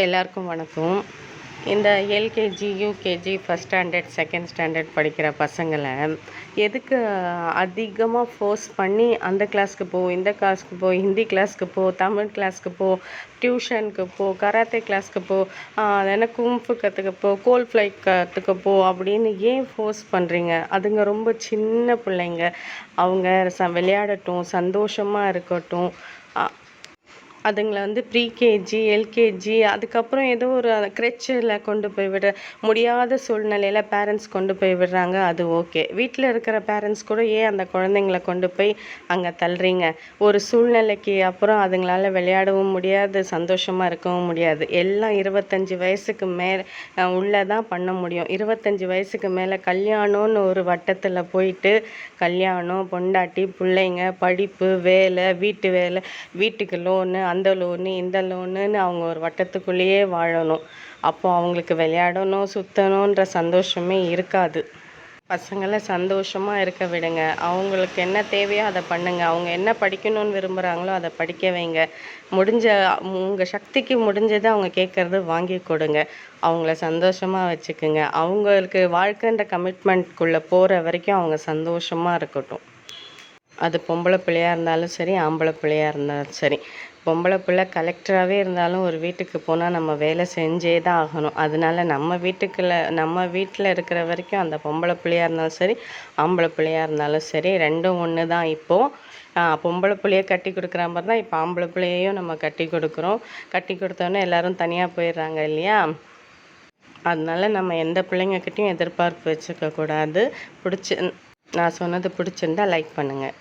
எல்லாருக்கும் வணக்கம். இந்த LKG, UKG, first standard, second standard படிக்கிற பசங்களை எதுக்கு அதிகமாக ஃபோர்ஸ் பண்ணி அந்த கிளாஸ்க்கு போ, இந்த கிளாஸ்க்கு போ, ஹிந்தி கிளாஸ்க்கு போ, தமிழ் கிளாஸ்க்கு போ, டியூஷனுக்கு போ, கராத்தே கிளாஸ்க்கு போ, அதென்ன கும்ஃபு கற்றுக்க போ, கோல் ஃப்ளை கற்றுக்க போ அப்படின்னு ஏன் ஃபோர்ஸ் பண்ணுறீங்க? அதுங்க ரொம்ப சின்ன பிள்ளைங்க. அவங்க விளையாடட்டும், சந்தோஷமாக இருக்கட்டும். அதுங்களை ப்ரீகேஜி, எல்கேஜி, அதுக்கப்புறம் ஏதோ ஒரு கிரெச்சில் கொண்டு போய் விட முடியாத சூழ்நிலையில் பேரண்ட்ஸ் கொண்டு போய் விடுறாங்க. அது ஓகே. வீட்டில் இருக்கிற பேரண்ட்ஸ் கூட ஏன் அந்த குழந்தைங்களை கொண்டு போய் அங்கே தள்ளுறீங்க? ஒரு சூழ்நிலைக்கு அப்புறம் அதுங்களால விளையாடவும் முடியாது, சந்தோஷமாக இருக்கவும் முடியாது. எல்லாம் 25 வயசுக்கு மேலே உள்ளே தான் பண்ண முடியும். 25 வயசுக்கு மேலே கல்யாணம்னு ஒரு வட்டத்தில் போயிட்டு கல்யாணம், பொண்டாட்டி, பிள்ளைங்க, படிப்பு, வேலை, வீட்டு வேலை, வீட்டுக்கு லோனு, அந்த லோனு, இந்த லோனுன்னு அவங்க ஒரு வட்டத்துக்குள்ளேயே வாழணும். அப்போ அவங்களுக்கு விளையாடணும், சுற்றணுன்ற சந்தோஷமே இருக்காது. பசங்களை சந்தோஷமாக இருக்க விடுங்க. அவங்களுக்கு என்ன தேவையோ அதை பண்ணுங்க. அவங்க என்ன படிக்கணும்னு விரும்புகிறாங்களோ அதை படிக்க வைங்க. உங்கள் சக்திக்கு முடிஞ்சதை அவங்க கேட்குறது வாங்கி கொடுங்க. அவங்கள சந்தோஷமாக வச்சுக்குங்க. அவங்களுக்கு வாழ்க்கைன்ற கமிட்மெண்ட்குள்ளே போகிற வரைக்கும் அவங்க சந்தோஷமாக இருக்கட்டும். அது பொம்பளை பிள்ளையாக இருந்தாலும் சரி, ஆம்பளை பிள்ளையாக இருந்தாலும் சரி. பொம்பளை பிள்ளை கலெக்டராகவே இருந்தாலும் ஒரு வீட்டுக்கு போனால் நம்ம வேலை செஞ்சே தான் ஆகணும். அதனால நம்ம வீட்டில் இருக்கிற வரைக்கும் அந்த பொம்பளை பிள்ளையாக இருந்தாலும் சரி, ஆம்பளை பிள்ளையாக இருந்தாலும் சரி, ரெண்டும் ஒன்று தான். இப்போது பொம்பளை பிள்ளைய கட்டி கொடுக்குற மாதிரி தான் இப்போ ஆம்பளை பிள்ளையையும் நம்ம கட்டி கொடுக்குறோம். கட்டி கொடுத்தோன்னே எல்லோரும் தனியாக போயிடுறாங்க இல்லையா? அதனால நம்ம எந்த பிள்ளைங்கக்கிட்டையும் எதிர்பார்ப்பு வச்சுக்கக்கூடாது. நான் சொன்னது பிடிச்சிருந்தா லைக் பண்ணுங்கள்.